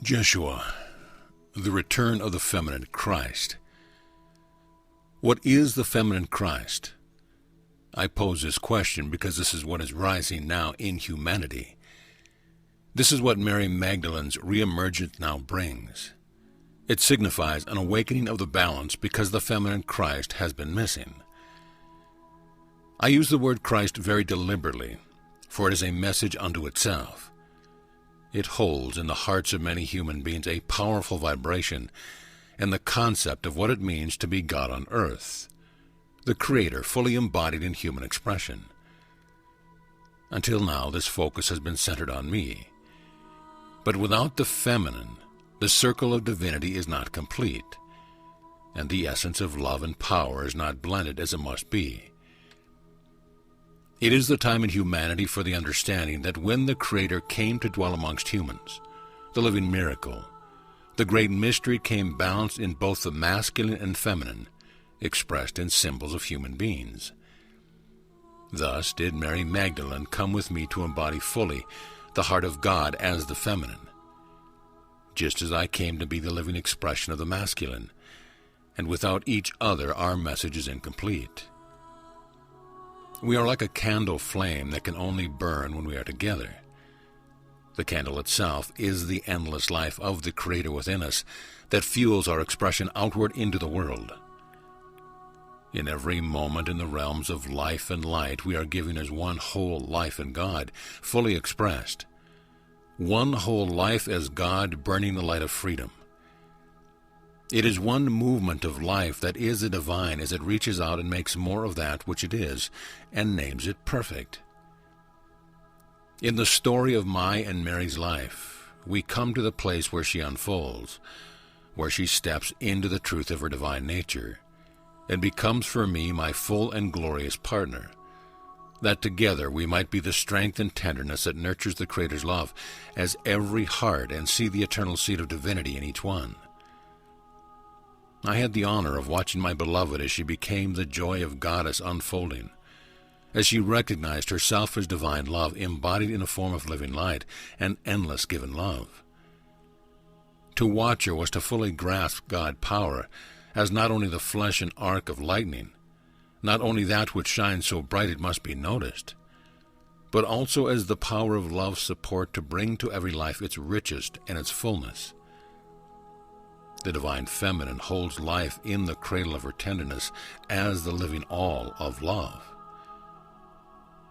Jeshua, the return of the feminine Christ. What is the feminine Christ? I pose this question because this is what is rising now in humanity. This is what Mary Magdalene's reemergence now brings. It signifies an awakening of the balance because the feminine Christ has been missing. I use the word Christ very deliberately, for it is a message unto itself. It holds in the hearts of many human beings a powerful vibration and the concept of what it means to be God on earth, the Creator fully embodied in human expression. Until now, this focus has been centered on me. But without the feminine, the circle of divinity is not complete, and the essence of love and power is not blended as it must be. It is the time in humanity for the understanding that when the Creator came to dwell amongst humans, the living miracle, the great mystery came balanced in both the masculine and feminine, expressed in symbols of human beings. Thus did Mary Magdalene come with me to embody fully the heart of God as the feminine, just as I came to be the living expression of the masculine, and without each other our message is incomplete. We are like a candle flame that can only burn when we are together. The candle itself is the endless life of the Creator within us that fuels our expression outward into the world. In every moment in the realms of life and light, we are giving as one whole life in God, fully expressed. One whole life as God burning the light of freedom. It is one movement of life that is the divine as it reaches out and makes more of that which it is, and names it perfect. In the story of my and Mary's life, we come to the place where she unfolds, where she steps into the truth of her divine nature, and becomes for me my full and glorious partner, that together we might be the strength and tenderness that nurtures the Creator's love as every heart and see the eternal seed of divinity in each one. I had the honor of watching my beloved as she became the joy of Goddess unfolding, as she recognized herself as divine love embodied in a form of living light and endless given love. To watch her was to fully grasp God's power as not only the flesh and arc of lightning, not only that which shines so bright it must be noticed, but also as the power of love's support to bring to every life its richest and its fullness. The divine feminine holds life in the cradle of her tenderness as the living all of love.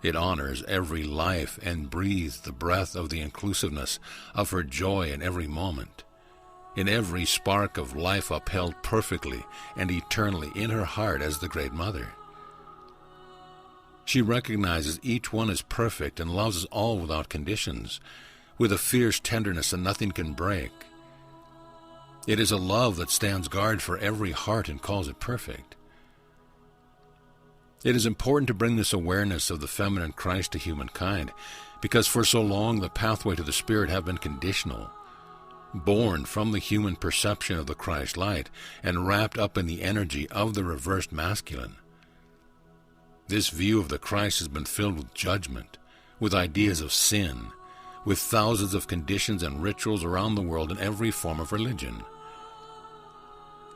It honors every life and breathes the breath of the inclusiveness of her joy in every moment, in every spark of life upheld perfectly and eternally in her heart as the Great Mother. She recognizes each one as perfect and loves us all without conditions, with a fierce tenderness that nothing can break. It is a love that stands guard for every heart and calls it perfect. It is important to bring this awareness of the feminine Christ to humankind, because for so long the pathway to the Spirit have been conditional, born from the human perception of the Christ light and wrapped up in the energy of the reversed masculine. This view of the Christ has been filled with judgment, with ideas of sin, with thousands of conditions and rituals around the world in every form of religion.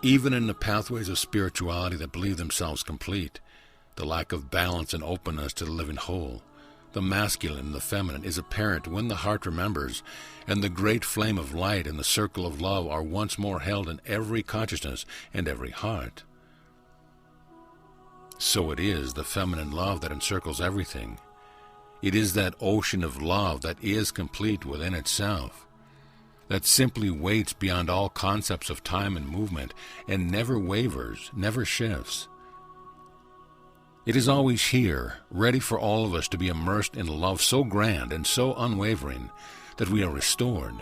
Even in the pathways of spirituality that believe themselves complete, the lack of balance and openness to the living whole, the masculine and the feminine, is apparent when the heart remembers, and the great flame of light and the circle of love are once more held in every consciousness and every heart. So it is the feminine love that encircles everything. It is that ocean of love that is complete within itself, that simply waits beyond all concepts of time and movement, and never wavers, never shifts. It is always here, ready for all of us to be immersed in a love so grand and so unwavering that we are restored.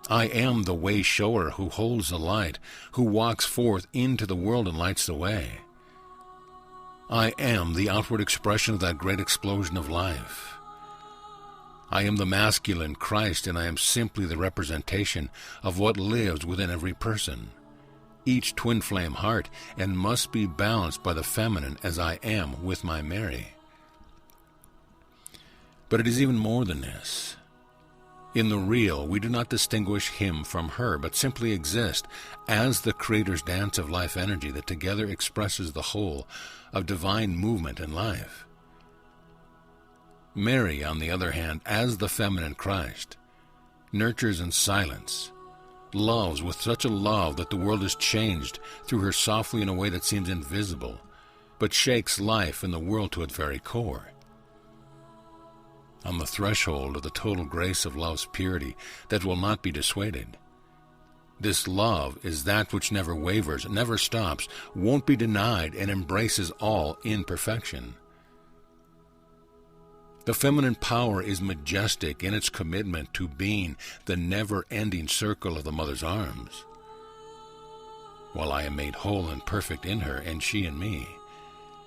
I am the way shower who holds the light, who walks forth into the world and lights the way. I am the outward expression of that great explosion of life. I am the masculine Christ, and I am simply the representation of what lives within every person, each twin flame heart, and must be balanced by the feminine as I am with my Mary. But it is even more than this. In the real, we do not distinguish him from her, but simply exist as the Creator's dance of life energy that together expresses the whole of divine movement and life. Mary, on the other hand, as the feminine Christ, nurtures in silence, loves with such a love that the world is changed through her softly in a way that seems invisible, but shakes life and the world to its very core. On the threshold of the total grace of love's purity that will not be dissuaded. This love is that which never wavers, never stops, won't be denied, and embraces all in perfection. The feminine power is majestic in its commitment to being the never-ending circle of the mother's arms. While I am made whole and perfect in her, and she in me,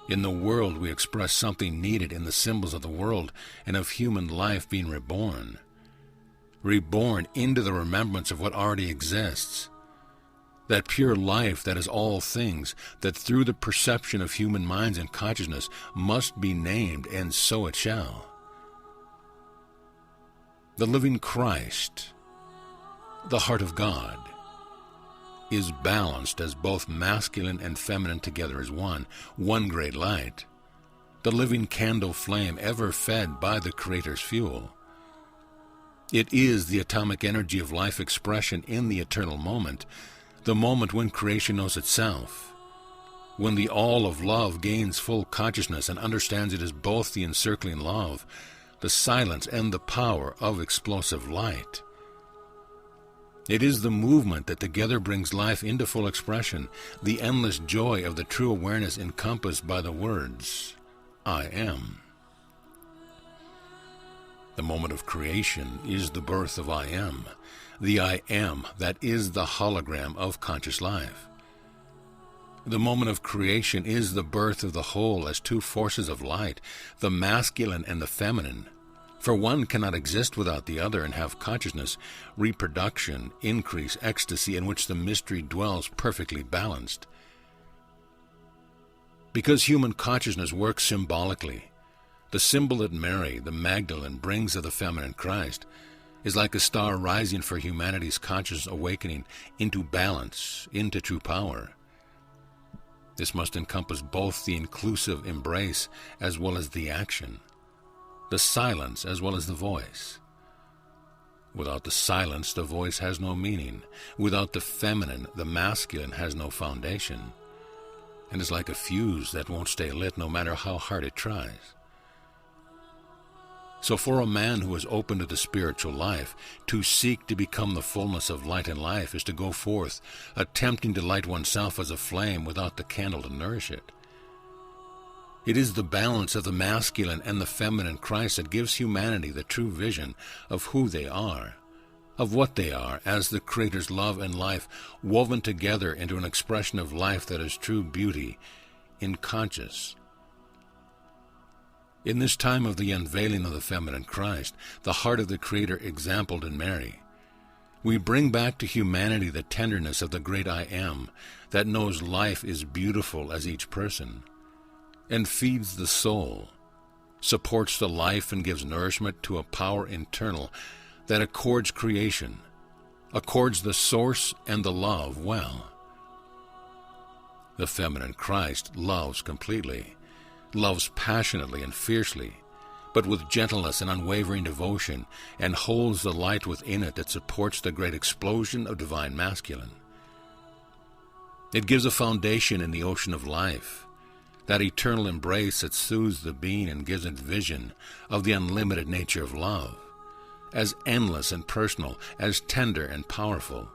in the world we express something needed in the symbols of the world and of human life being reborn. Reborn into the remembrance of what already exists. That pure life that is all things, that through the perception of human minds and consciousness must be named, and so it shall. The living Christ, the heart of God, is balanced as both masculine and feminine together as one great light, the living candle flame ever fed by the Creator's fuel. It is the atomic energy of life expression in the eternal moment, the moment when creation knows itself, when the all of love gains full consciousness and understands it as both the encircling love, the silence, and the power of explosive light. It is the movement that together brings life into full expression, the endless joy of the true awareness encompassed by the words, I am. The moment of creation is the birth of I am, the I am that is the hologram of conscious life. The moment of creation is the birth of the whole as two forces of light, the masculine and the feminine, for one cannot exist without the other and have consciousness, reproduction, increase, ecstasy in which the mystery dwells perfectly balanced. Because human consciousness works symbolically, the symbol that Mary, the Magdalene, brings of the feminine Christ is like a star rising for humanity's conscious awakening into balance, into true power. This must encompass both the inclusive embrace as well as the action, the silence as well as the voice. Without the silence, the voice has no meaning. Without the feminine, the masculine has no foundation, and is like a fuse that won't stay lit no matter how hard it tries. So for a man who is open to the spiritual life, to seek to become the fullness of light and life is to go forth, attempting to light oneself as a flame without the candle to nourish it. It is the balance of the masculine and the feminine Christ that gives humanity the true vision of who they are, of what they are as the Creator's love and life woven together into an expression of life that is true beauty in conscious. In this time of the unveiling of the feminine Christ, the heart of the Creator exampled in Mary, we bring back to humanity the tenderness of the great I Am that knows life is beautiful as each person, and feeds the soul, supports the life and gives nourishment to a power internal that accords creation, accords the source and the love well. The feminine Christ loves completely, loves passionately and fiercely, but with gentleness and unwavering devotion, and holds the light within it that supports the great explosion of divine masculine. It gives a foundation in the ocean of life, that eternal embrace that soothes the being and gives it vision of the unlimited nature of love, as endless and personal, as tender and powerful.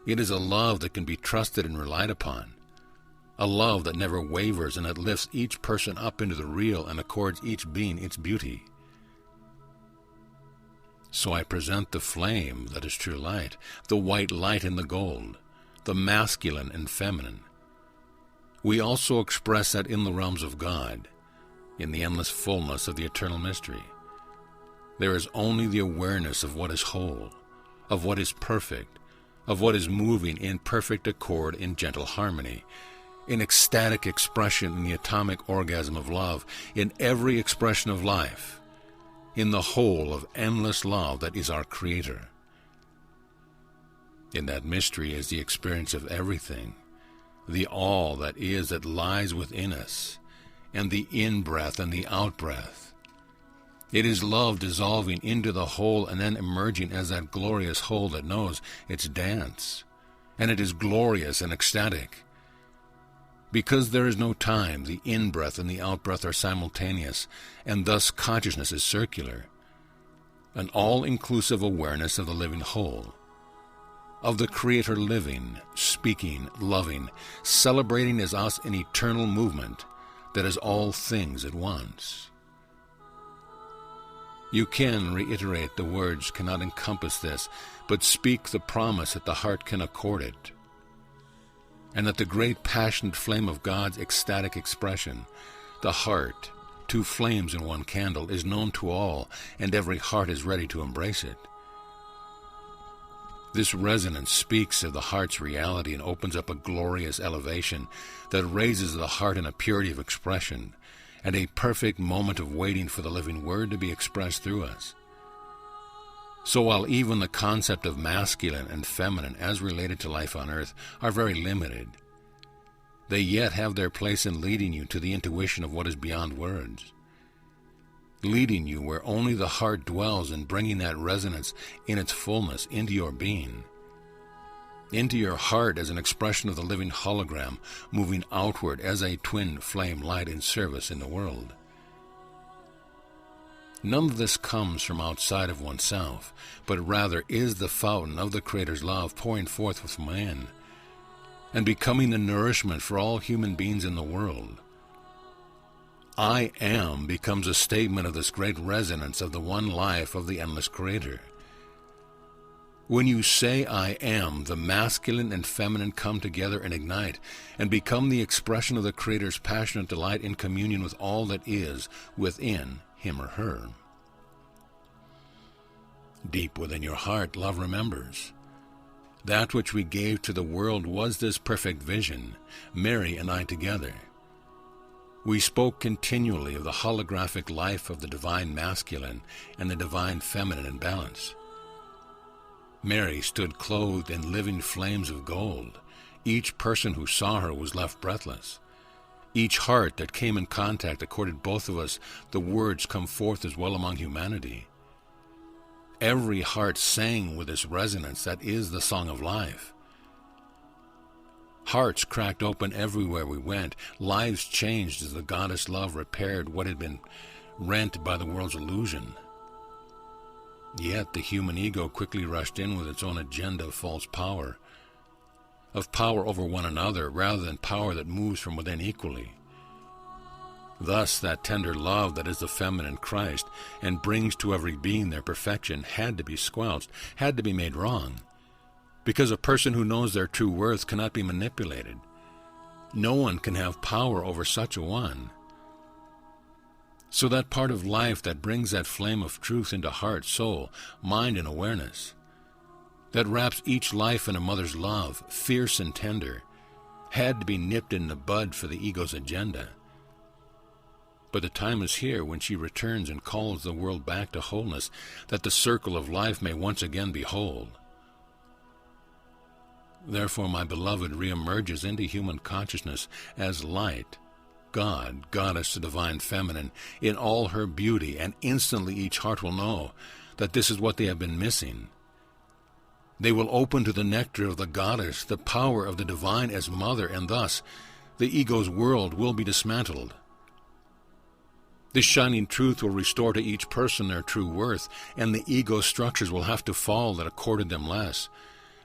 It is a love that can be trusted and relied upon, a love that never wavers and that lifts each person up into the real and accords each being its beauty. So I present the flame that is true light, the white light and the gold, the masculine and feminine. We also express that in the realms of God, in the endless fullness of the eternal mystery. There is only the awareness of what is whole, of what is perfect, of what is moving in perfect accord in gentle harmony, in ecstatic expression in the atomic orgasm of love, in every expression of life. in the whole of endless love that is our Creator. In that mystery is the experience of everything, the all that is that lies within us, and the in-breath and the out-breath. It is love dissolving into the whole and then emerging as that glorious whole that knows its dance, and it is glorious and ecstatic. Because there is no time, the in-breath and the out-breath are simultaneous, and thus consciousness is circular, an all-inclusive awareness of the living whole, of the Creator living, speaking, loving, celebrating as us in eternal movement that is all things at once. You can reiterate the words cannot encompass this, but speak the promise that the heart can accord it, and that the great passionate flame of God's ecstatic expression, the heart, two flames in one candle, is known to all, and every heart is ready to embrace it. This resonance speaks of the heart's reality and opens up a glorious elevation that raises the heart in a purity of expression and a perfect moment of waiting for the living Word to be expressed through us. So while even the concept of masculine and feminine as related to life on earth are very limited, they yet have their place in leading you to the intuition of what is beyond words, leading you where only the heart dwells and bringing that resonance in its fullness into your being, into your heart as an expression of the living hologram moving outward as a twin flame light in service in the world. None of this comes from outside of oneself, but rather is the fountain of the Creator's love pouring forth with man and becoming the nourishment for all human beings in the world. I am becomes a statement of this great resonance of the one life of the endless Creator. When you say I am, the masculine and feminine come together and ignite and become the expression of the Creator's passionate delight in communion with all that is within him or her. Deep within your heart, love remembers. That which we gave to the world was this perfect vision, Mary and I together. We spoke continually of the holographic life of the divine masculine and the divine feminine in balance. Mary stood clothed in living flames of gold. Each person who saw her was left breathless. Each heart that came in contact accorded both of us the words come forth as well among humanity. Every heart sang with this resonance that is the song of life. Hearts cracked open everywhere we went. Lives changed as the goddess love repaired what had been rent by the world's illusion. Yet the human ego quickly rushed in with its own agenda of false power, of power over one another rather than power that moves from within equally. Thus that tender love that is the feminine Christ and brings to every being their perfection had to be squelched, had to be made wrong, because a person who knows their true worth cannot be manipulated. No one can have power over such a one. So that part of life that brings that flame of truth into heart, soul, mind, and awareness, that wraps each life in a mother's love, fierce and tender, had to be nipped in the bud for the ego's agenda. But the time is here when she returns and calls the world back to wholeness, that the circle of life may once again be whole. Therefore my beloved reemerges into human consciousness as light, God, Goddess, the divine feminine, in all her beauty, and instantly each heart will know that this is what they have been missing. They will open to the nectar of the Goddess, the power of the divine as mother, and thus the ego's world will be dismantled. This shining truth will restore to each person their true worth, and the ego's structures will have to fall that accorded them less,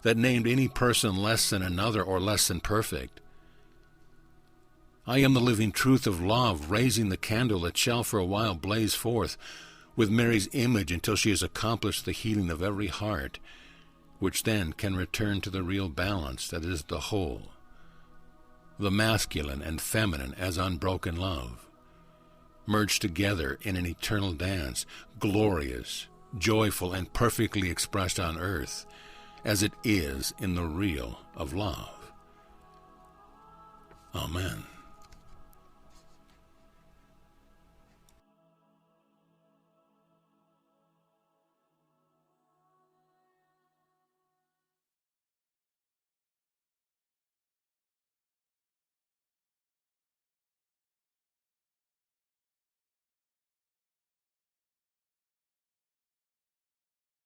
that named any person less than another or less than perfect. I am the living truth of love, raising the candle that shall for a while blaze forth with Mary's image until she has accomplished the healing of every heart, which then can return to the real balance that is the whole, the masculine and feminine as unbroken love, merged together in an eternal dance, glorious, joyful, and perfectly expressed on earth, as it is in the real of love. Amen.